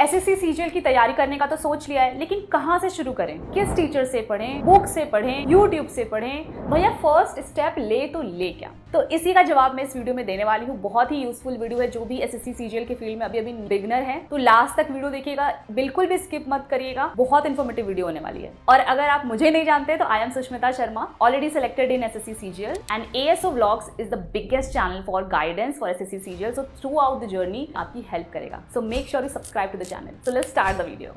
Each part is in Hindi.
एसएससी सीजीएल की तैयारी करने का तो सोच लिया है, लेकिन कहाँ से शुरू करें, किस टीचर से पढ़ें, बुक से पढ़ें, यूट्यूब से पढ़ें, भैया फर्स्ट स्टेप ले तो ले क्या। तो इसी का जवाब मैं इस वीडियो में देने वाली हूँ। बहुत ही यूजफुल वीडियो है, जो भी एसएससी सीजीएल के फील्ड में अभी बिगिनर है तो लास्ट तक वीडियो देखिएगा, बिल्कुल भी स्किप मत करिएगा, बहुत इंफॉर्मेटिव वीडियो होने वाली है। और अगर आप मुझे नहीं जानते तो I am Sushmita Sharma, already selected in SSC CGL and ASO vlogs is the biggest channel for guidance for SSC CGL. So throughout the journey आपकी हेल्प करेगा। So make sure you subscribe to the channel. So let's start the video.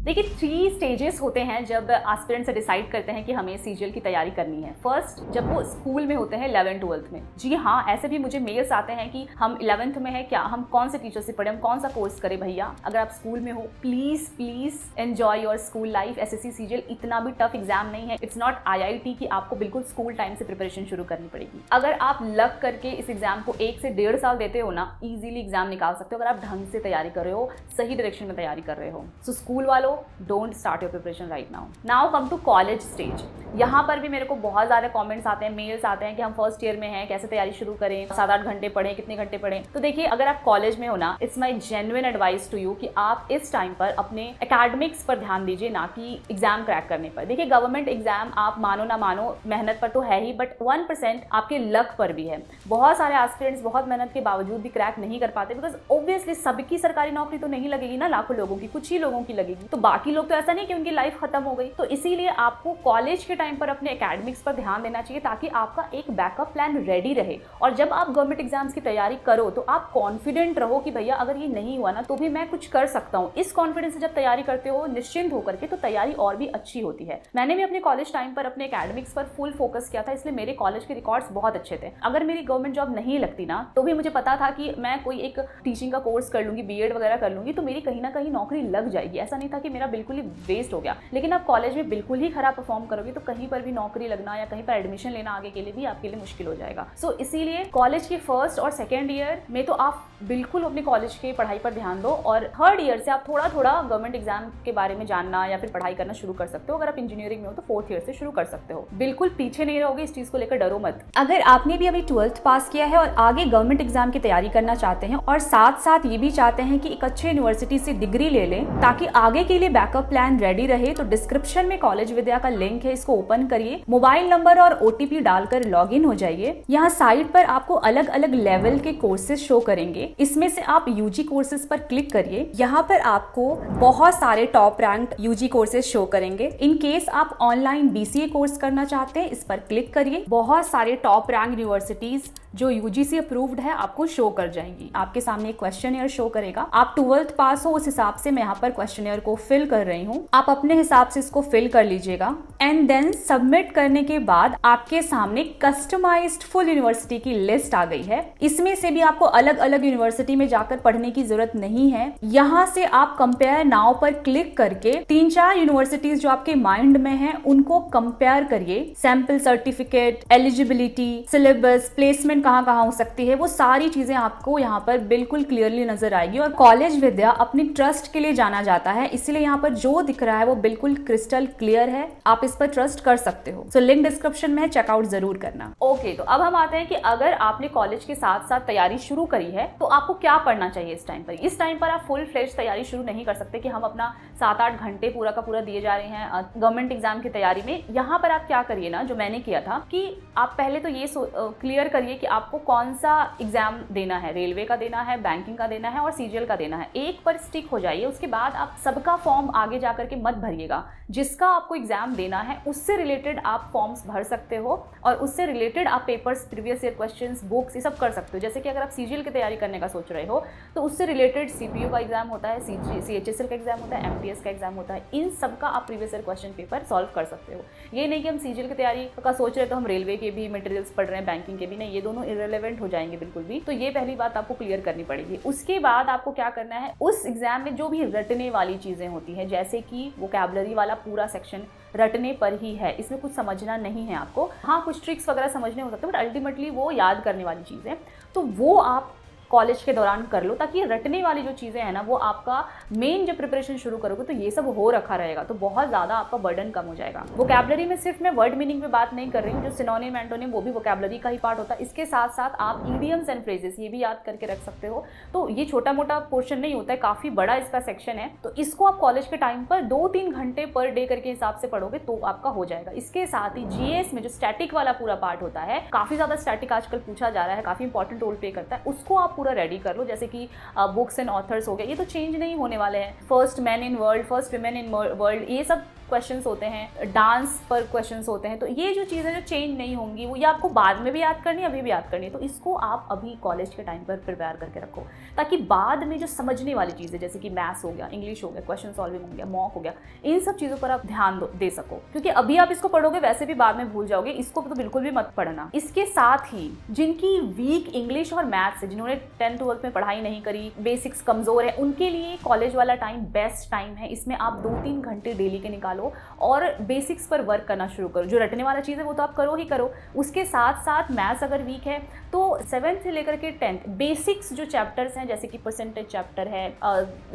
देखिए 3 स्टेजेस होते हैं जब एस्पिरेंट से डिसाइड करते हैं कि हमें सीजीएल की तैयारी करनी है। फर्स्ट, जब वो स्कूल में होते हैं 11th-12th में। जी हाँ, ऐसे भी मुझे मेल्स आते हैं कि हम 11th में है क्या, हम कौन से टीचर से पढ़े, हम कौन सा कोर्स करें। भैया अगर आप स्कूल में हो please please enjoy your school life. SSC CGL इतना भी टफ एग्जाम नहीं है। इट्स नॉट IIT कि आपको बिल्कुल स्कूल टाइम से प्रिपरेशन शुरू करनी पड़ेगी। अगर आप लग करके इस एग्जाम को 1 से 1.5 साल देते हो ना, इजीली एग्जाम निकाल सकते हो अगर आप ढंग से तैयारी कर रहे हो, सही डायरेक्शन में तैयारी कर रहे हो। सो स्कूल वालों, don't start your preparation right now. Now come to college stage. यहाँ पर भी मेरे को बहुत ज़्यादा कमेंट्स आते हैं, मेल्स आते हैं कि हम फर्स्ट ईयर में हैं, कैसे तैयारी शुरू करें, 7-8 घंटे पढ़ें, कितने घंटे पढ़ें। तो देखिए अगर आप कॉलेज में हो ना, it's my genuine advice to you कि आप इस टाइम पर अपने एकेडमिक्स पर ध्यान दीजिए, ना कि एग्जाम क्रैक करने पर। देखिए गवर्नमेंट एग्जाम आप मानो ना मानो मेहनत पर तो है ही, बट 1% आपके लक पर भी है। बहुत सारे एस्पिरेंट्स बहुत मेहनत के बावजूद भी क्रैक नहीं कर पाते, बिकॉज ऑब्वियसली सबकी सरकारी नौकरी तो नहीं लगेगी ना, लाखों लोगों की, कुछ ही लोगों की लगेगी। तो बाकी लोग तो ऐसा नहीं कि उनकी लाइफ खत्म हो गई। तो इसीलिए आपको कॉलेज के टाइम पर अपने एकेडमिक्स पर ध्यान देना चाहिए, ताकि आपका एक बैकअप प्लान रेडी रहे। और जब आप गवर्नमेंट एग्जाम्स की तैयारी करो तो आप कॉन्फिडेंट रहो कि भैया अगर ये नहीं हुआ ना तो भी मैं कुछ कर सकता हूँ। इस कॉन्फिडेंस से जब तैयारी करते हो निश्चिंत होकर के, तो तैयारी और भी अच्छी होती है। मैंने भी अपने कॉलेज टाइम पर अपने एकेडमिक्स पर फुल फोकस किया था, इसलिए मेरे कॉलेज के रिकॉर्ड्स बहुत अच्छे थे। अगर मेरी गवर्नमेंट जॉब नहीं लगती ना, तो भी मुझे पता था कि मैं कोई एक टीचिंग का कोर्स कर लूंगी, BEd वगैरह कर लूंगी, तो मेरी कहीं ना कहीं नौकरी लग जाएगी। ऐसा नहीं था कि मेरा बिल्कुल ही वेस्ट हो गया। लेकिन आप कॉलेज में बिल्कुल ही खराब परफॉर्म करोगे तो कहीं पर भी नौकरी लगना या कहीं पर एडमिशन लेना आगे के लिए भी आपके लिए मुश्किल हो जाएगा। सो इसीलिए कॉलेज के फर्स्ट और सेकेंड ईयर में तो आप बिल्कुल अपने कॉलेज की पढ़ाई पर ध्यान दो, और थर्ड ईयर से आप थोड़ा थोड़ा गवर्नमेंट एग्जाम के बारे में जानना या फिर पढ़ाई करना शुरू कर सकते हो। अगर आप इंजीनियरिंग में हो तो 4th ईयर से शुरू कर सकते हो। बिल्कुल पीछे नहीं रहोगे, इस चीज को लेकर डरो मत। अगर आपने भी अभी 12th पास किया है और आगे गवर्नमेंट एग्जाम की तैयारी करना चाहते हैं और साथ साथ ये भी चाहते हैं कि एक अच्छे यूनिवर्सिटी से डिग्री ले लें ताकि आगे के लिए बैकअप प्लान रेडी रहे, तो डिस्क्रिप्शन में कॉलेज विद्या का लिंक है, इसको ओपन करिए, मोबाइल नंबर और OTP डालकर लॉग इन हो जाइए। यहाँ साइट पर आपको अलग अलग लेवल के कोर्सेज शो करेंगे। इसमें से आप UG कोर्सेज पर क्लिक करिए। यहाँ पर आपको बहुत सारे top ranked UG courses show करेंगे। इन केस आप ऑनलाइन BCA कोर्स करना चाहते हैं, इस पर क्लिक करिए। बहुत सारे टॉप रैंक यूनिवर्सिटीज जो UGC अप्रूव्ड है आपको शो कर जाएंगी। आपके सामने एक क्वेश्चनियर शो करेगा। आप 12th पास हो, उस हिसाब से मैं यहाँ पर क्वेश्चनियर को फिल कर रही हूँ। आप अपने हिसाब से इसको फिल कर लीजिएगा एंड देन सबमिट करने के बाद आपके सामने कस्टमाइज्ड फुल यूनिवर्सिटी की लिस्ट आ गई है। इसमें से भी आपको अलग अलग यूनिवर्सिटी में जाकर पढ़ने की जरूरत नहीं है। यहाँ से आप कंपेयर नाउ पर क्लिक करके 3-4 यूनिवर्सिटीज जो आपके माइंड में है उनको कंपेयर करिए। Sample certificate, eligibility, syllabus, placement कहाँ हो सकती है, वो सारी चीजें आपको यहाँ पर बिल्कुल क्लियरली नजर आएगी। और कॉलेज विद्या अपनी ट्रस्ट के लिए जाना जाता है, इसलिए यहाँ पर जो दिख रहा है वो बिल्कुल क्रिस्टल क्लियर है, आप इस पर ट्रस्ट कर सकते हो। सो लिंक डिस्क्रिप्शन में है, चेकआउट जरूर करना। ओके, तो अब हम आते हैं कि अगर आपने कॉलेज के साथ साथ तैयारी शुरू करी है तो आपको क्या पढ़ना चाहिए इस टाइम पर। इस टाइम पर आप फुल फ्लेज तैयारी शुरू नहीं कर सकते कि हम अपना 7-8 घंटे पूरा का पूरा दिए जा रहे हैं गवर्नमेंट एग्जाम की तैयारी में। यहाँ पर आप क्या करिए ना, जो मैंने किया था, कि आप पहले तो ये क्लियर करिए कि आपको कौन सा एग्जाम देना है, रेलवे का देना है, बैंकिंग का देना है और सीजीएल का देना है। एक पर स्टिक हो जाइए। उसके बाद आप सबका फॉर्म आगे जाकर के मत भरिएगा। जिसका आपको एग्जाम देना है उससे रिलेटेड आप फॉर्म्स भर सकते हो और उससे रिलेटेड आप papers, previous year questions, books, ये सब कर सकते हो। जैसे कि अगर आप सीजीएल की तैयारी करने का सोच रहे हो तो उससे रिलेटेड CPU का एग्जाम होता है, CHSL का एग्जाम होता है, MTS का एग्जाम होता है। इन सब का आप previous year question paper solve कर सकते हो। ये नहीं कि हम सीजीएल की तैयारी का सोच रहे हैं तो हम रेलवे के भी मटेरियल्स पढ़ रहे हैं, बैंकिंग के भी नहीं, ये दोनों इररिलेवेंट हो जाएंगे बिल्कुल भी। तो ये पहली बात आपको क्लियर करनी पड़ेगी। उसके बाद आपको क्या करना है, उस एग्जाम में जो भी रटने वाली चीजें होती हैं, जैसे कि वोकैबुलरी वाला पूरा सेक्शन रटने पर ही है, इसमें कुछ समझना नहीं है आपको। हाँ, कुछ ट्रिक्स वगैरह समझने हो सकते हैं, बट अल्टीमेटली वो याद करने वाली चीज़ है। तो वो आप कॉलेज के दौरान कर लो, ताकि रटने वाली जो चीज़ें हैं ना वो आपका मेन जब प्रिपरेशन शुरू करोगे तो ये सब हो रखा रहेगा, तो बहुत ज़्यादा आपका बर्डन कम हो जाएगा। वोकैबलरी में सिर्फ मैं वर्ड मीनिंग पे बात नहीं कर रही हूँ, जो सिनोनिम एंटोनिम वो भी वोकैबलरी का ही पार्ट होता है। इसके साथ साथ आप ईडियम्स एंड फ्रेजेस ये भी याद करके रख सकते हो। तो ये छोटा मोटा पोर्शन नहीं होता है, काफ़ी बड़ा इसका सेक्शन है। तो इसको आप कॉलेज के टाइम पर 2-3 घंटे पर डे करके हिसाब से पढ़ोगे तो आपका हो जाएगा। इसके साथ ही जीएस में जो स्टैटिक वाला पूरा पार्ट होता है, काफ़ी ज़्यादा स्टैटिक आजकल पूछा जा रहा है, काफ़ी इंपॉर्टेंट रोल प्ले करता है, उसको आप पूरा रेडी कर लो। जैसे कि बुक्स एंड ऑथर्स हो गए, ये तो चेंज नहीं होने वाले हैं। First man in world, first women in world, ये सब क्वेश्चंस होते हैं। डांस पर क्वेश्चंस होते हैं। तो ये जो चीज़ें जो चेंज नहीं होंगी वो ये आपको बाद में भी याद करनी है, अभी भी याद करनी है। तो इसको आप अभी कॉलेज के टाइम पर प्रिपेयर करके रखो, ताकि बाद में जो समझने वाली चीज़ें जैसे कि मैथ्स हो गया, इंग्लिश हो गया, क्वेश्चन सॉल्विंग हो गया, मॉक हो गया, इन सब चीज़ों पर आप ध्यान दे सको। क्योंकि अभी आप इसको पढ़ोगे वैसे भी बाद में भूल जाओगे, इसको तो बिल्कुल भी मत पढ़ना। इसके साथ ही जिनकी वीक इंग्लिश और मैथ्स है, जिन्होंने 10th-12th में पढ़ाई नहीं करी, बेसिक्स कमज़ोर है, उनके लिए कॉलेज वाला टाइम बेस्ट टाइम है। इसमें आप 2-3 घंटे डेली के निकालो और बेसिक्स पर वर्क करना शुरू करो। जो रटने वाला चीज़ है वो तो आप करो ही करो, उसके साथ साथ मैथ्स अगर वीक है तो 7th से लेकर के 10th बेसिक्स जो चैप्टर्स हैं, जैसे कि परसेंटेज चैप्टर है,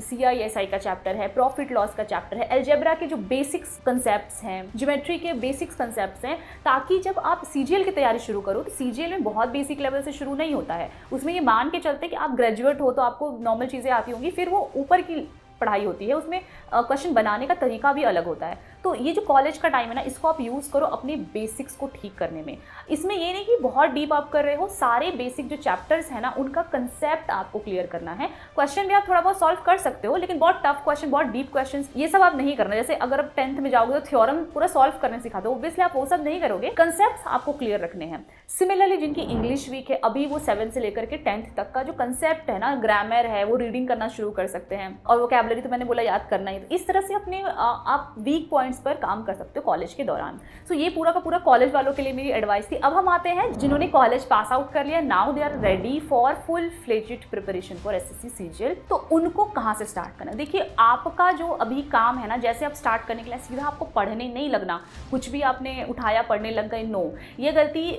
CISI का चैप्टर है, प्रॉफिट लॉस का चैप्टर है, अलजेब्रा के जो बेसिक्स कंसेप्ट्स हैं, ज्योमेट्री के बेसिक्स कंसेप्ट्स हैं, ताकि जब आप CGL की तैयारी शुरू करो तो CGL में बहुत बेसिक लेवल से शुरू नहीं होता है। उसमें ये मान के चलते कि आप ग्रेजुएट हो तो आपको नॉर्मल चीज़ें आती होंगी, फिर वो ऊपर की पढ़ाई होती है, उसमें क्वेश्चन बनाने का तरीका भी अलग होता है। तो ये जो कॉलेज का टाइम है ना, इसको आप यूज़ करो अपने बेसिक्स को ठीक करने में। इसमें ये नहीं कि बहुत डीप आप कर रहे हो, सारे बेसिक जो चैप्टर्स हैं ना उनका कंसेप्ट आपको क्लियर करना है। क्वेश्चन भी आप थोड़ा बहुत सॉल्व कर सकते हो, लेकिन बहुत टफ क्वेश्चन, बहुत डीप क्वेश्चन ये सब आप नहीं करना। जैसे अगर आप 10th में जाओगे तो थ्योरम पूरा सॉल्व करने सिखाते हो, ऑब्वियसली आप वो सब नहीं करोगे, कंसेप्ट आपको क्लियर रखने हैं। सिमिलरली जिनकी इंग्लिश वीक है, अभी वो 7th से लेकर के 10th तक का जो कंसेप्ट है ना, ग्रामर है, वो रीडिंग करना शुरू कर सकते हैं, और वोकैबलरी तो मैंने बोला याद करना ही। तो इस तरह से अपने आप वीक पॉइंट्स पर काम कर सकते हो कॉलेज के दौरान। सो ये पूरा का पूरा कॉलेज वालों के लिए मेरी एडवाइस थी। अब हम आते हैं जिन्होंने कॉलेज पास आउट कर लिया, now they are ready for full fledged preparation for SSC CGL। तो उनको कहाँ से स्टार्ट करना? देखिए, आपका जो अभी काम है ना, जैसे आप स्टार्ट करने के लिए सीधा आपको पढ़ने नहीं लगना, कुछ भी आपने उठाया पढ़ने लग गए, नो। ये गलती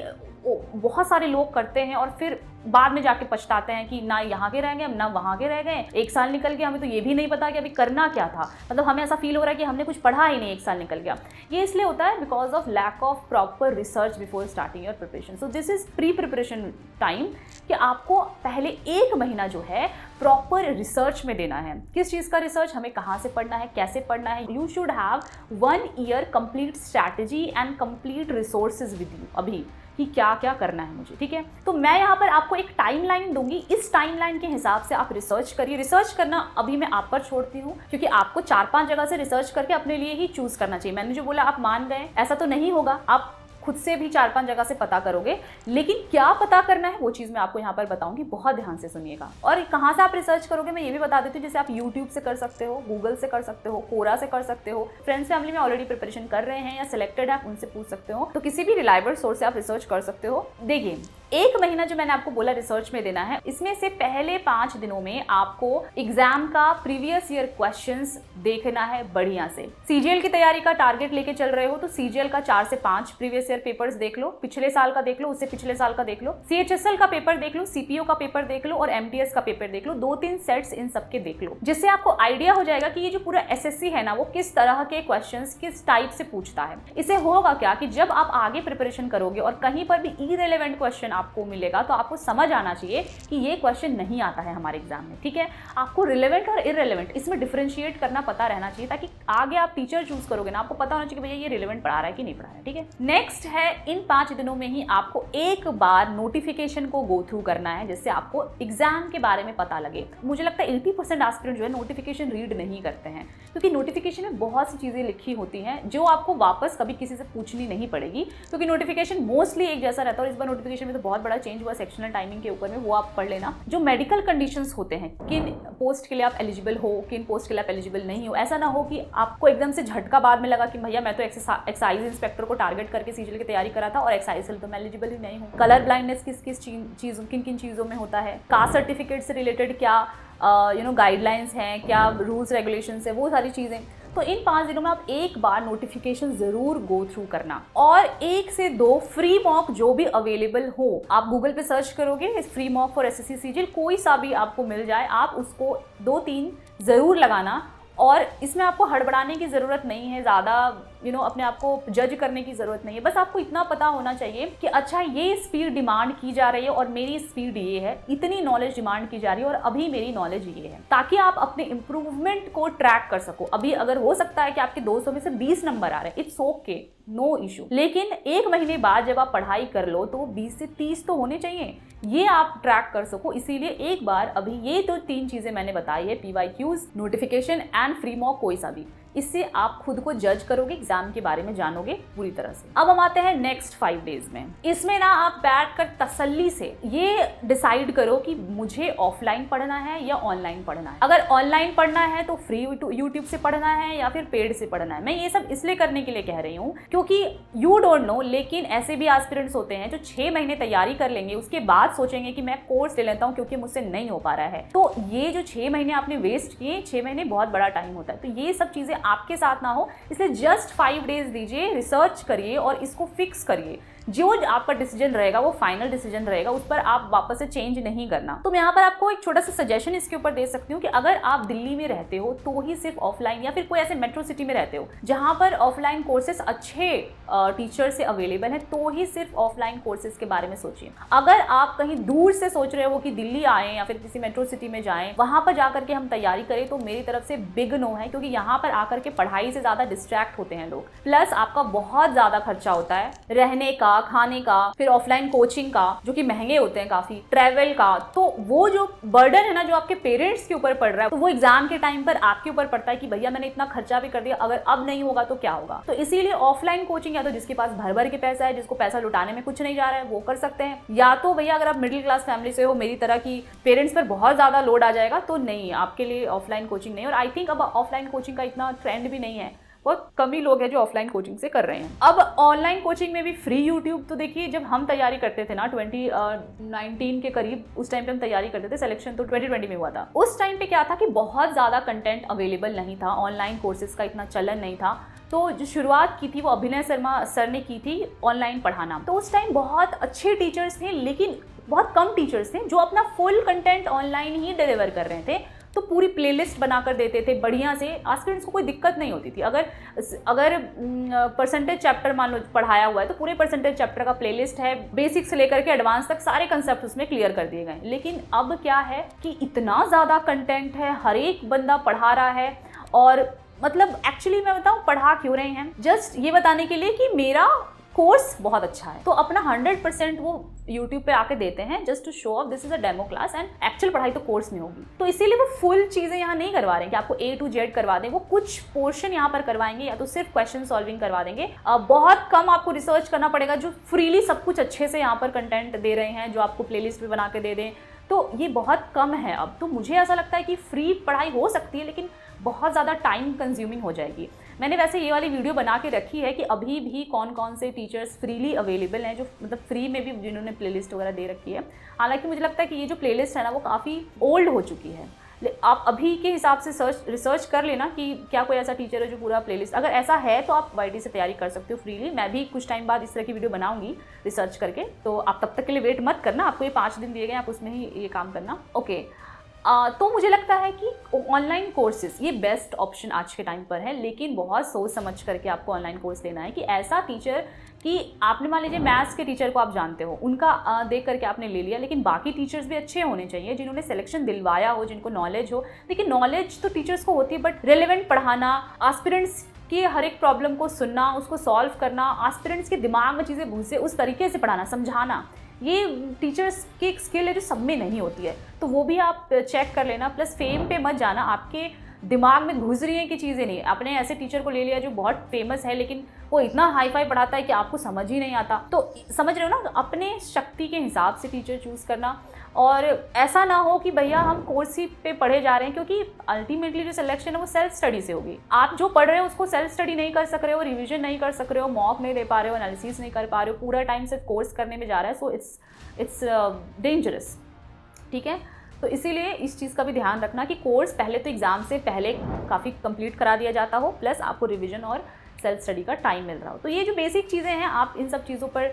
बहुत सारे लोग करते हैं और फिर बाद में जाके पछताते हैं कि ना यहाँ के रह गए, ना वहाँ के रह गए, 1 साल निकल गया, हमें तो ये भी नहीं पता कि अभी करना क्या था। मतलब हमें ऐसा फील हो रहा है कि हमने कुछ पढ़ा ही नहीं, 1 साल निकल गया। ये इसलिए होता है because of lack of proper research before starting your preparation. So this is pre preparation time, कि आपको पहले 1 महीना जो है प्रॉपर रिसर्च में देना है। किस चीज़ का रिसर्च, हमें कहाँ से पढ़ना है, कैसे पढ़ना है। You should have 1 year complete strategy and complete resources with you अभी, कि क्या क्या करना है मुझे, ठीक है। तो मैं यहाँ पर आपको एक टाइमलाइन दूंगी, इस टाइमलाइन के हिसाब से आप रिसर्च करिए। रिसर्च करना अभी मैं आप पर छोड़ती हूँ, क्योंकि आपको 4-5 जगह से रिसर्च करके अपने लिए ही चूज करना चाहिए। मैंने जो बोला आप मान गए, ऐसा तो नहीं होगा, आप खुद से भी 4-5 जगह से पता करोगे, लेकिन क्या पता करना है वो चीज़ मैं आपको यहाँ पर बताऊंगी, बहुत ध्यान से सुनिएगा। और कहाँ से आप रिसर्च करोगे मैं ये भी बता देती हूँ। जैसे आप YouTube से कर सकते हो, गूगल से कर सकते हो, कोरा से कर सकते हो, फ्रेंड्स फैमिली में ऑलरेडी प्रिपरेशन कर रहे हैं या सिलेक्टेड है, उनसे पूछ सकते हो। तो किसी भी रिलायबल सोर्स से आप रिसर्च कर सकते हो। देखिए, 1 महीना जो मैंने आपको बोला रिसर्च में देना है, इसमें से पहले 5 दिनों में आपको एग्जाम का प्रीवियस ईयर क्वेश्चंस देखना है बढ़िया से। CGL की तैयारी का टारगेट लेके चल रहे हो तो CGL का 4 से 5 प्रीवियस ईयर पेपर्स देख लो, पिछले साल का देख लो, उससे पिछले साल का देख लो, CHSL का पेपर देख लो, CPO का पेपर देख लो और MTS का पेपर देख लो। 2-3 सेट्स इन सबके देख लो, जिससे आपको आइडिया हो जाएगा कि ये जो पूरा SSC है ना, वो किस तरह के क्वेश्चंस किस टाइप से पूछता है। इससे होगा क्या कि जब आप आगे प्रिपरेशन करोगे और कहीं पर भी इररिलेवेंट क्वेश्चन आपको मिलेगा तो आपको समझ आना चाहिए कि ये क्वेश्चन नहीं आता है हमारे एग्जाम में, ठीक है। आपको रिलेवेंट और इररिलेवेंट इसमें डिफरेंशिएट करना पता रहना चाहिए, ताकि आगे आप टीचर चूज करोगे ना, आपको पता होना चाहिए कि भैया ये रिलेवेंट पढ़ा रहा है कि नहीं पढ़ा रहा है, ठीक है। नेक्स्ट है, इन 5 दिनों में ही आपको एक बार नोटिफिकेशन को गो थ्रू करना है, जिससे आपको एग्जाम के बारे में पता लगे। मुझे लगता है 80% एस्पिरेंट जो है नोटिफिकेशन रीड नहीं करते हैं, क्योंकि नोटिफिकेशन में बहुत सी चीज़ें लिखी होती हैं जो आपको वापस कभी किसी से पूछनी नहीं पड़ेगी, क्योंकि नोटिफिकेशन मोस्टली एक जैसा रहता है। और इस बार नोटिफिकेशन में तो बहुत बड़ा चेंज हुआ सेक्शनल टाइमिंग के ऊपर में, वो आप पढ़ लेना। जो मेडिकल कंडीशंस होते हैं, किन पोस्ट के लिए आप एलिजिबल हो, किन पोस्ट के लिए आप एलिजिबल नहीं हो, ऐसा ना हो कि आपको एकदम से झटका बाद में लगा कि भैया मैं तो एक्साइज इंस्पेक्टर को टारगेट करके CGL की तैयारी करा था और एक्साइज से तो मैं एलिजिबल ही नहीं हूँ। कलर ब्लाइंडनेस किस चीज़ों किन किन चीज़ों में होता है, कास्ट सर्टिफिकेट से रिलेटेड क्या गाइडलाइंस हैं, क्या रूल्स रेगुलेशंस है, वो सारी चीज़ें। तो इन 5 दिनों में आप एक बार नोटिफिकेशन जरूर गो थ्रू करना, और 1 से 2 फ्री मॉक जो भी अवेलेबल हो, आप गूगल पे सर्च करोगे free mock for SSC CGL, कोई सा भी आपको मिल जाए, आप उसको 2-3 जरूर लगाना। और इसमें आपको हड़बड़ाने की ज़रूरत नहीं है, ज़्यादा अपने आप को जज करने की ज़रूरत नहीं है। बस आपको इतना पता होना चाहिए कि अच्छा ये स्पीड डिमांड की जा रही है और मेरी स्पीड ये है, इतनी नॉलेज डिमांड की जा रही है और अभी मेरी नॉलेज ये है, ताकि आप अपने इंप्रूवमेंट को ट्रैक कर सको। अभी अगर हो सकता है कि आपके 200 में से 20 नंबर आ रहे हैं, इट्स ओके, नो इशू, लेकिन 1 महीने बाद जब आप पढ़ाई कर लो तो 20 से 30 तो होने चाहिए, ये आप ट्रैक कर सको। इसीलिए एक बार अभी ये तो 3 चीजें मैंने बताई है, PYQs, notification and free mock, कोई सा भी, इससे आप खुद को जज करोगे, एग्जाम के बारे में जानोगे पूरी तरह से। अब हम आते हैं नेक्स्ट 5 डेज में। इसमें ना आप बैठकर तसल्ली से ये डिसाइड करो कि मुझे ऑफलाइन पढ़ना है या ऑनलाइन पढ़ना है। अगर ऑनलाइन पढ़ना है तो फ्री यूट्यूब से पढ़ना है या फिर पेड से पढ़ना है। मैं ये सब इसलिए करने के लिए कह रही हूँ क्योंकि यू डोंट नो, लेकिन ऐसे भी एस्पिरेंट्स होते हैं जो 6 महीने तैयारी कर लेंगे, उसके बाद सोचेंगे कि मैं कोर्स ले लेता हूँ क्योंकि मुझसे नहीं हो पा रहा है। तो ये जो 6 महीने आपने वेस्ट किए, 6 महीने बहुत बड़ा टाइम होता है, तो ये सब चीजें आपके साथ ना हो, इसलिए जस्ट 5 डेज दीजिए, रिसर्च करिए और इसको फिक्स करिए। जो आपका डिसीजन रहेगा वो फाइनल डिसीजन रहेगा, उस पर आप वापस से चेंज नहीं करना। तो मैं यहाँ पर आपको एक छोटा सा सजेशन इसके ऊपर दे सकती हूँ कि अगर आप दिल्ली में रहते हो तो ही सिर्फ ऑफलाइन, या फिर कोई ऐसे मेट्रो सिटी में रहते हो जहाँ पर ऑफलाइन कोर्सेज अच्छे टीचर से अवेलेबल है, तो ही सिर्फ ऑफलाइन कोर्सेज के बारे में सोचिए। अगर आप कहीं दूर से सोच रहे हो कि दिल्ली आए या फिर किसी मेट्रो सिटी में जाएं, वहां पर जाकर के हम तैयारी करें, तो मेरी तरफ से बिग नो है, क्योंकि यहाँ पर आकर के पढ़ाई से ज्यादा डिस्ट्रैक्ट होते हैं लोग, प्लस आपका बहुत ज्यादा खर्चा होता है रहने का, खाने का, फिर ऑफलाइन कोचिंग का जो कि महंगे होते हैं काफी, ट्रैवल का। तो वो जो बर्डन है ना जो आपके पेरेंट्स के ऊपर पड़ रहा है, तो वो एग्जाम के टाइम पर आपके ऊपर पड़ता है कि भैया मैंने इतना खर्चा भी कर दिया, अगर अब नहीं होगा तो क्या होगा। तो इसीलिए ऑफलाइन कोचिंग या तो जिसके पास भर भर के पैसा है, जिसको पैसा लुटाने में कुछ नहीं जा रहा है, वो कर सकते हैं, या तो भैया अगर आप मिडिल क्लास फैमिली से हो, मेरी तरह की, पेरेंट्स पर बहुत ज्यादा लोड आ जाएगा, तो नहीं, आपके लिए ऑफलाइन कोचिंग नहीं। और आई थिंक अब ऑफलाइन कोचिंग का इतना ट्रेंड भी नहीं है, बहुत कम ही लोग हैं जो ऑफलाइन कोचिंग से कर रहे हैं। अब ऑनलाइन कोचिंग में भी फ्री यूट्यूब, तो देखिए जब हम तैयारी करते थे ना 2019 के करीब, उस टाइम पे हम तैयारी करते थे, सिलेक्शन तो 2020 में हुआ था, उस टाइम पे क्या था कि बहुत ज़्यादा कंटेंट अवेलेबल नहीं था, ऑनलाइन कोर्सेज का इतना चलन नहीं था। तो जो शुरुआत की थी वो अभिनय शर्मा सर ने की थी ऑनलाइन पढ़ाना। तो उस टाइम बहुत अच्छे टीचर्स थे, लेकिन बहुत कम टीचर्स थे जो अपना फुल कंटेंट ऑनलाइन ही डिलीवर कर रहे थे। तो पूरी प्लेलिस्ट बनाकर देते थे बढ़िया से, एस्पिरेंट्स को कोई दिक्कत नहीं होती थी। अगर परसेंटेज चैप्टर मान लो पढ़ाया हुआ है तो पूरे परसेंटेज चैप्टर का प्लेलिस्ट है, बेसिक से लेकर के एडवांस तक सारे कंसेप्ट उसमें क्लियर कर दिए गए। लेकिन अब क्या है कि इतना ज़्यादा कंटेंट है, हर एक बंदा पढ़ा रहा है, और मतलब एक्चुअली मैं बताऊँ पढ़ा क्यों रहे हैं, जस्ट ये बताने के लिए कि मेरा कोर्स बहुत अच्छा है, तो अपना 100% वो यूट्यूब पे आके देते हैं just to show off this is a demo class, and actual पढ़ाई तो कोर्स में होगी। तो इसीलिए वो फुल चीज़ें यहाँ नहीं करवा रहे हैं कि आपको A to Z करवा दें, वो कुछ पोर्शन यहाँ पर करवाएंगे या तो सिर्फ क्वेश्चन सॉल्विंग करवा देंगे। बहुत कम आपको रिसर्च करना पड़ेगा, जो फ्रीली सब कुछ अच्छे से यहाँ पर कंटेंट दे रहे हैं, जो आपको प्लेलिस्ट भी बना के दे दें, तो ये बहुत कम है अब। तो मुझे ऐसा लगता है कि फ्री पढ़ाई हो सकती है, लेकिन बहुत ज़्यादा टाइम कंज्यूमिंग हो जाएगी। मैंने वैसे ये वाली वीडियो बना के रखी है कि अभी भी कौन कौन से टीचर्स फ्रीली अवेलेबल हैं, जो मतलब फ्री में भी जिन्होंने प्लेलिस्ट वगैरह दे रखी है। हालांकि मुझे लगता है कि ये जो प्लेलिस्ट है ना वो काफ़ी ओल्ड हो चुकी है। आप अभी के हिसाब से रिसर्च कर लेना कि क्या कोई ऐसा टीचर है जो पूरा प्लेलिस्ट, अगर ऐसा है तो आप YT से तैयारी कर सकते हो फ्रीली। मैं भी कुछ टाइम बाद इस तरह की वीडियो बनाऊंगी रिसर्च करके, तो आप तब तक के लिए वेट मत करना, आपको ये 5 दिन दिए गए, आप उसमें ही ये काम करना, ओके। तो मुझे लगता है कि ऑनलाइन कोर्सेज ये बेस्ट ऑप्शन आज के टाइम पर है, लेकिन बहुत सोच समझ करके आपको ऑनलाइन कोर्स लेना है कि ऐसा टीचर कि आपने मान लीजिए मैथ्स के टीचर को आप जानते हो, उनका देख करके आपने ले लिया, लेकिन बाकी टीचर्स भी अच्छे होने चाहिए जिन्होंने सिलेक्शन दिलवाया हो, जिनको नॉलेज हो। देखिए नॉलेज तो टीचर्स को होती है, बट रिलेवेंट पढ़ाना, एस्पिरेंट्स की हर एक प्रॉब्लम को सुनना, उसको सॉल्व करना, एस्पिरेंट्स के दिमाग में चीज़ें घुसे उस तरीके से पढ़ाना, समझाना, ये टीचर्स की एक स्किल है जो सब में नहीं होती है। तो वो भी आप चेक कर लेना। प्लस फेम पे मत जाना, आपके दिमाग में घुस रही है कि चीज़ें नहीं। आपने ऐसे टीचर को ले लिया जो बहुत फेमस है, लेकिन वो इतना हाई फाई पढ़ाता है कि आपको समझ ही नहीं आता। तो समझ रहे हो ना, अपने शक्ति के हिसाब से टीचर चूज़ करना, और ऐसा ना हो कि भैया हम कोर्स ही पे पढ़े जा रहे हैं, क्योंकि अल्टीमेटली जो सिलेक्शन है वो सेल्फ स्टडी से होगी। आप जो पढ़ रहे हो उसको सेल्फ स्टडी नहीं कर सक रहे हो, रिवीजन नहीं कर सक रहे हो, मॉक नहीं दे पा रहे हो, एनालिसिस नहीं कर पा रहे हो, पूरा टाइम सिर्फ कोर्स करने में जा रहा है, सो इट्स डेंजरस, ठीक है। तो इसीलिए इस चीज़ का भी ध्यान रखना कि कोर्स पहले तो एग्ज़ाम से पहले काफ़ी कंप्लीट करा दिया जाता हो, प्लस आपको रिविजन और सेल्फ स्टडी का टाइम मिल रहा हो। तो ये जो बेसिक चीज़ें हैं, आप इन सब चीज़ों पर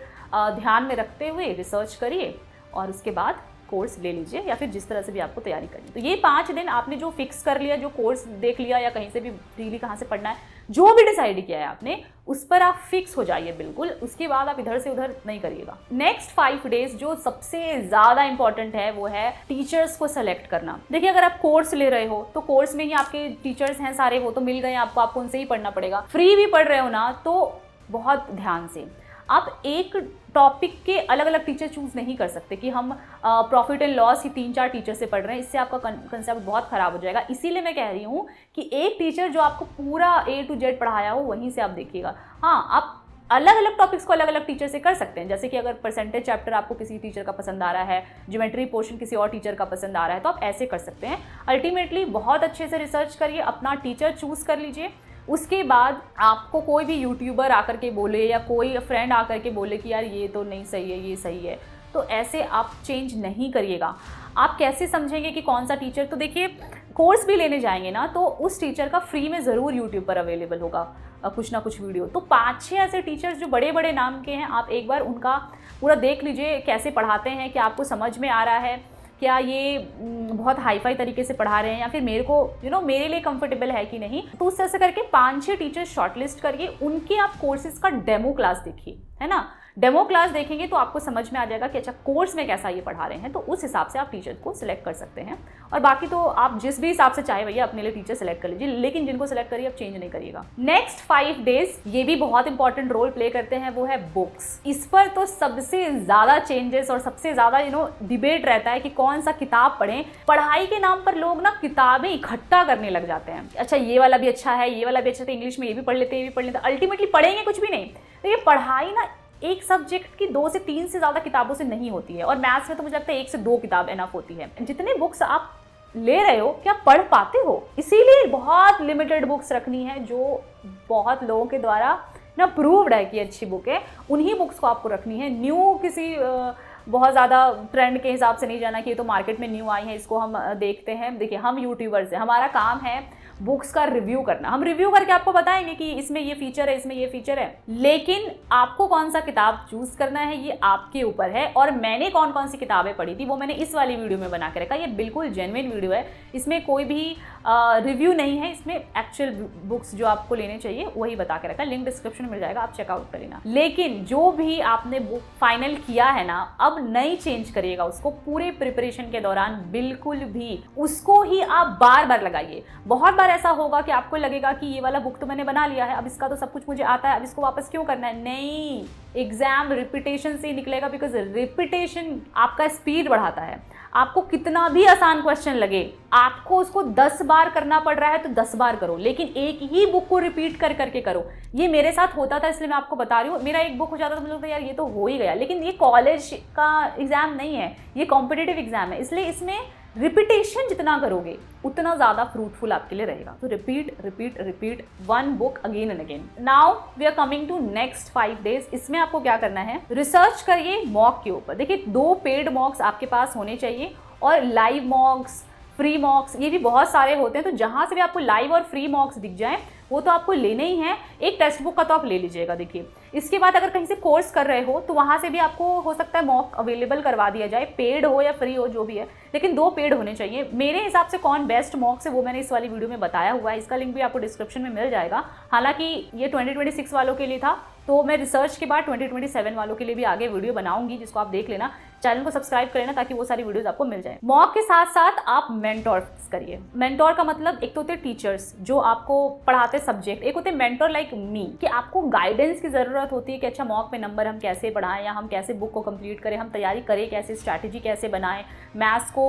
ध्यान में रखते हुए रिसर्च करिए और उसके बाद कोर्स ले लीजिए, या फिर जिस तरह से भी आपको तैयारी करनी। तो ये 5 दिन आपने जो फिक्स कर लिया, जो कोर्स देख लिया या कहीं से भी फ्रीली कहाँ से पढ़ना है, जो भी डिसाइड किया है आपने, उस पर आप फिक्स हो जाइए बिल्कुल। उसके बाद आप इधर से उधर नहीं करिएगा। नेक्स्ट 5 डेज जो सबसे ज़्यादा इंपॉर्टेंट है वो है टीचर्स को सेलेक्ट करना। देखिए, अगर आप कोर्स ले रहे हो तो कोर्स में ही आपके टीचर्स हैं सारे, वो तो मिल गए आपको उनसे ही पढ़ना पड़ेगा। फ्री भी पढ़ रहे हो ना, तो बहुत ध्यान से आप एक टॉपिक के अलग अलग टीचर चूज नहीं कर सकते कि हम profit and loss he 3-4 teacher से पढ़ रहे हैं। इससे आपका कंसेप्ट बहुत खराब हो जाएगा। इसीलिए मैं कह रही हूँ कि एक टीचर जो आपको पूरा A to Z पढ़ाया हो वहीं से आप देखिएगा। हाँ, आप अलग अलग टॉपिक्स को अलग अलग टीचर से कर सकते हैं। जैसे कि अगर परसेंटेज चैप्टर आपको किसी टीचर का पसंद आ रहा है, ज्योमेट्री पोर्शन किसी और टीचर का पसंद आ रहा है, तो आप ऐसे कर सकते हैं। अल्टीमेटली बहुत अच्छे से रिसर्च करिए, अपना टीचर चूज कर लीजिए। उसके बाद आपको कोई भी यूट्यूबर आकर के बोले या कोई फ्रेंड आकर के बोले कि यार ये तो नहीं सही है, ये सही है, तो ऐसे आप चेंज नहीं करिएगा। आप कैसे समझेंगे कि कौन सा टीचर? तो देखिए, कोर्स भी लेने जाएंगे ना, तो उस टीचर का फ्री में ज़रूर यूट्यूब पर अवेलेबल होगा कुछ ना कुछ वीडियो। तो 5-6 ऐसे टीचर्स जो बड़े बड़े नाम के हैं, आप एक बार उनका पूरा देख लीजिए, कैसे पढ़ाते हैं, क्या आपको समझ में आ रहा है, क्या ये बहुत हाईफाई तरीके से पढ़ा रहे हैं, या फिर मेरे को मेरे लिए कंफर्टेबल है कि नहीं। तो उस तरह से करके 5-6 टीचर्स शॉर्टलिस्ट करके उनके आप कोर्सेज का डेमो क्लास देखिए, है ना। डेमो क्लास देखेंगे तो आपको समझ में आ जाएगा कि अच्छा कोर्स में कैसा ये पढ़ा रहे हैं। तो उस हिसाब से आप टीचर को सिलेक्ट कर सकते हैं। और बाकी तो आप जिस भी हिसाब से चाहे भैया अपने लिए टीचर सेलेक्ट कर लीजिए, लेकिन जिनको सेलेक्ट करिए आप चेंज नहीं करिएगा। नेक्स्ट 5 डेज ये भी बहुत इंपॉर्टेंट रोल प्ले करते हैं, वो है बुक्स। इस पर तो सबसे ज़्यादा चेंजेस और सबसे ज़्यादा डिबेट रहता है कि कौन सा किताब पढ़ें। पढ़ाई के नाम पर लोग ना किताबें इकट्ठा करने लग जाते हैं। अच्छा, ये वाला भी अच्छा है, ये वाला भी अच्छा है, इंग्लिश में ये भी पढ़ लेते हैं, ये भी पढ़ लेते हैं। अल्टीमेटली पढ़ेंगे कुछ भी नहीं। तो ये पढ़ाई ना एक सब्जेक्ट की 2 से 3 से ज़्यादा किताबों से नहीं होती है, और मैथ्स में तो मुझे लगता है 1 से 2 किताब एनफ होती है। जितने बुक्स आप ले रहे हो क्या पढ़ पाते हो? इसीलिए बहुत लिमिटेड बुक्स रखनी है जो बहुत लोगों के द्वारा ना प्रूव्ड है कि अच्छी बुक है। उन्हीं बुक्स को आपको रखनी है। न्यू किसी बहुत ज़्यादा ट्रेंड के हिसाब से नहीं जाना कि ये तो मार्केट में न्यू आई है, इसको हम देखते हैं। देखिए, हम यूट्यूबर्स हैं, हमारा काम है बुक्स का रिव्यू करना। हम रिव्यू करके आपको बताएंगे कि इसमें ये फीचर है, इसमें ये फीचर है, लेकिन आपको कौन सा किताब चूज करना है ये आपके ऊपर है। और मैंने कौन कौन सी किताबें पढ़ी थी वो मैंने इस वाली वीडियो में बना के रखा। ये बिल्कुल जेन्युइन वीडियो है, इसमें कोई भी रिव्यू नहीं है, इसमें एक्चुअल बुक्स जो आपको लेने चाहिए वही बता के रखा है। लिंक डिस्क्रिप्शन में मिल जाएगा, आप चेकआउट कर लेना। लेकिन जो भी आपने बुक फाइनल किया है ना, अब नहीं चेंज करिएगा उसको। पूरे प्रिपरेशन के दौरान बिल्कुल भी उसको ही आप बार बार लगाइए। बहुत बार ऐसा होगा कि आपको लगेगा कि ये वाला बुक तो मैंने बना लिया है, अब इसका तो सब कुछ मुझे आता है, अब इसको वापस क्यों करना है? नहीं, एग्जाम रिपीटेशन से ही निकलेगा, बिकॉज रिपीटेशन आपका स्पीड बढ़ाता है। आपको कितना भी आसान क्वेश्चन लगे, आपको उसको 10 बार करना पड़ रहा है तो 10 बार करो, लेकिन एक ही बुक को रिपीट कर करके करो। ये मेरे साथ होता था, इसलिए मैं आपको बता रही हूँ। मेरा एक बुक हो जाता था, मुझे लगता यार ये तो हो ही गया, लेकिन ये कॉलेज का एग्जाम नहीं है, ये कॉम्पिटिटिव एग्जाम है, इसलिए इसमें रिपीटेशन जितना करोगे उतना ज़्यादा फ्रूटफुल आपके लिए रहेगा। तो repeat repeat repeat one book again and again. Now we are coming to next 5 days. इसमें आपको क्या करना है, रिसर्च करिए मॉक के ऊपर। देखिए, 2 पेड मॉक्स आपके पास होने चाहिए, और लाइव मॉक्स, फ्री मॉक्स, ये भी बहुत सारे होते हैं। तो जहाँ से भी आपको लाइव और फ्री मॉक्स दिख जाए वो तो आपको लेने ही हैं। एक टेक्स्ट बुक का तो आप ले लीजिएगा। देखिए, इसके बाद अगर कहीं से कोर्स कर रहे हो तो वहाँ से भी आपको हो सकता है मॉक अवेलेबल करवा दिया जाए, पेड हो या फ्री हो जो भी है, लेकिन 2 पेड होने चाहिए। मेरे हिसाब से कौन बेस्ट मॉक्स है वो मैंने इस वाली वीडियो में बताया हुआ है, इसका लिंक भी आपको डिस्क्रिप्शन में मिल जाएगा। हालांकि ये 2026 वालों के लिए था, तो मैं रिसर्च के बाद 2027 वालों के लिए भी आगे वीडियो बनाऊंगी, जिसको आप देख लेना। चैनल को सब्सक्राइब कर लेना ताकि वो सारी वीडियोस आपको मिल जाए। मॉक के साथ साथ आप मेंटोर फिक्स करिए। मेंटोर का मतलब एक तो होते हैं टीचर्स जो आपको पढ़ाते सब्जेक्ट, एक होते हैं मेंटोर लाइक मी, कि आपको गाइडेंस की जरूरत होती है कि अच्छा मॉक में नंबर हम कैसे बढ़ाएं, या हम कैसे बुक को कंप्लीट करें, हम तैयारी करें कैसे, स्ट्रैटेजी कैसे बनाएं, मैथ्स को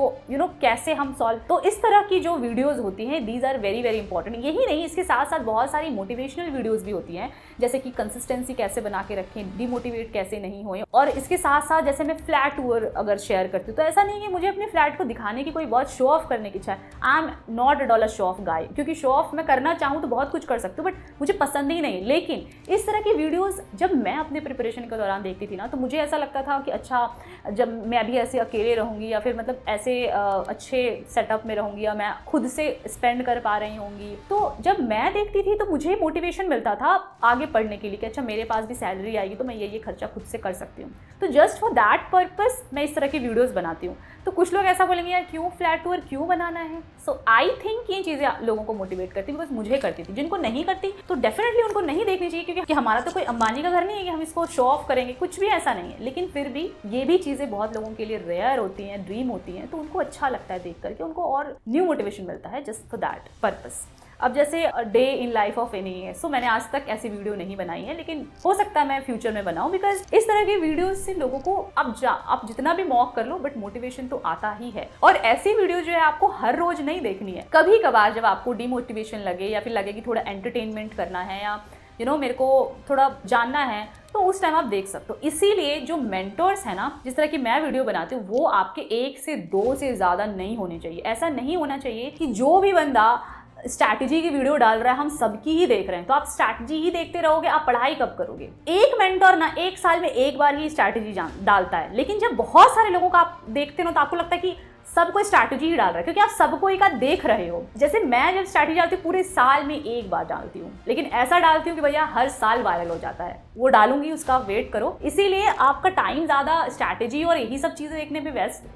कैसे हम सॉल्व। तो इस तरह की जो वीडियोज होती हैं, these are very very important. यही नहीं, इसके साथ साथ बहुत सारी मोटिवेशनल वीडियोज भी होती हैं, जैसे कि कंसिस्टेंसी कैसे बना के रखें, डिमोटिवेट कैसे नहीं होए। और इसके साथ साथ जैसे मैं फ्लैट टूर अगर शेयर करती हूँ तो ऐसा नहीं है कि मुझे अपने फ्लैट को दिखाने की कोई बहुत शो ऑफ करने की इच्छा है। I am not at all a show of guy, क्योंकि शो ऑफ मैं करना चाहूँ तो बहुत कुछ कर सकती हूँ, बट मुझे पसंद ही नहीं। लेकिन इस तरह की वीडियोज़ जब मैं अपने प्रिपरेशन के दौरान देखती थी ना, तो मुझे ऐसा लगता था कि अच्छा, जब मैं अभी ऐसे अकेले रहूँगी या फिर मतलब ऐसे अच्छे सेटअप में रहूँगी या मैं खुद से स्पेंड कर पा रही होंगी, तो जब मैं देखती थी तो मुझे मोटिवेशन मिलता था आगे पढ़ने के लिए कि अच्छा मेरे पास भी सैलरी आएगी तो मैं ये खर्चा खुद से कर सकती हूँ। तो जस्ट फॉर दैट पर्पस मैं इस तरह की वीडियोस बनाती हूँ। तो कुछ लोग ऐसा बोलेंगे यार क्यों फ्लैट टूर क्यों बनाना है। सो आई थिंक ये चीज़ें लोगों को मोटिवेट करती, बिकॉज मुझे करती थी। जिनको नहीं करती तो डेफिनेटली उनको नहीं देखनी चाहिए, क्योंकि हमारा तो कोई अंबानी का घर नहीं है कि हम इसको शो ऑफ करेंगे, कुछ भी ऐसा नहीं है। लेकिन फिर भी ये भी चीज़ें बहुत लोगों के लिए रेयर होती हैं, ड्रीम होती हैं, तो उनको अच्छा लगता है देख करके, उनको और न्यू मोटिवेशन मिलता है जस्ट फॉर दैट पर्पस। अब जैसे day in life of any है, सो मैंने आज तक ऐसी वीडियो नहीं बनाई है, लेकिन हो सकता है मैं फ्यूचर में बनाऊं, बिकॉज इस तरह की वीडियोस से लोगों को आप जितना भी मॉक कर लो बट मोटिवेशन तो आता ही है। और ऐसी वीडियो जो है आपको हर रोज नहीं देखनी है, कभी कभार जब आपको डिमोटिवेशन लगे या फिर लगे कि थोड़ा एंटरटेनमेंट करना है या मेरे को थोड़ा जानना है, तो उस टाइम आप देख सकते हो। इसीलिए जो मेंटर्स है ना, जिस तरह की मैं वीडियो बनाती हूँ, वो आपके 1 से 2 से ज़्यादा नहीं होने चाहिए। ऐसा नहीं होना चाहिए कि जो भी बंदा स्ट्रैटेजी की वीडियो डाल रहा है हम सबकी ही देख रहे हैं, तो आप स्ट्रैटेजी ही देखते रहोगे, आप पढ़ाई कब करोगे। एक मेंटर ना 1 साल में 1 बार ही स्ट्रैटेजी डालता है, लेकिन जब बहुत सारे लोगों का आप देखते हो तो आपको लगता है कि सब कोई स्ट्रैटेजी ही डाल रहा है, क्योंकि आप सबको एक आध देख रहे हो। जैसे मैं जब स्ट्रैटेजी डालती हूँ पूरे साल में 1 बार डालती हूँ, लेकिन ऐसा डालती हूँ कि भैया हर साल वायरल हो जाता है, वो डालूंगी, उसका वेट करो। इसीलिए आपका टाइम ज़्यादा स्ट्रैटेजी और यही सब चीज़ें देखने पे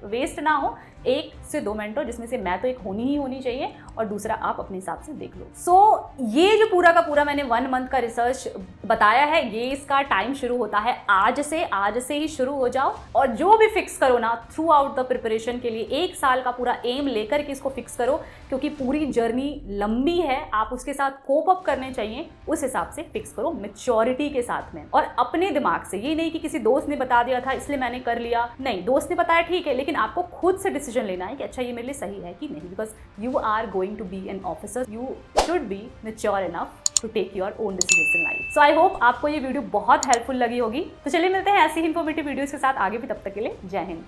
वेस्ट ना हो। 1 से 2 मेंटर, जिसमें से मैं तो एक होनी ही होनी चाहिए और दूसरा आप अपने हिसाब से देख लो। सो ये जो पूरा का पूरा मैंने 1 मंथ का रिसर्च बताया है, ये इसका टाइम शुरू होता है आज से ही शुरू हो जाओ। और जो भी फिक्स करो ना थ्रू आउट द प्रिपरेशन के लिए 1 साल का पूरा एम लेकर के इसको फिक्स करो, क्योंकि पूरी जर्नी लंबी है, आप उसके साथ कोप अप करने चाहिए, उस हिसाब से फिक्स करो मैच्योरिटी के साथ में और अपने दिमाग से। ये नहीं कि किसी दोस्त ने बता दिया था इसलिए मैंने कर लिया, नहीं, दोस्त ने बताया ठीक है, लेकिन आपको खुद से डिसीजन लेना है कि अच्छा ये मेरे लिए सही है कि नहीं, because you are going to be an officer, you should be mature enough to take your own decisions in life. So I hope आपको ये वीडियो बहुत हेल्पफुल लगी होगी। तो चलिए मिलते हैं ऐसी ही इंफॉर्मेटिव वीडियोस के साथ आगे भी, तब तक के लिए जय हिंद।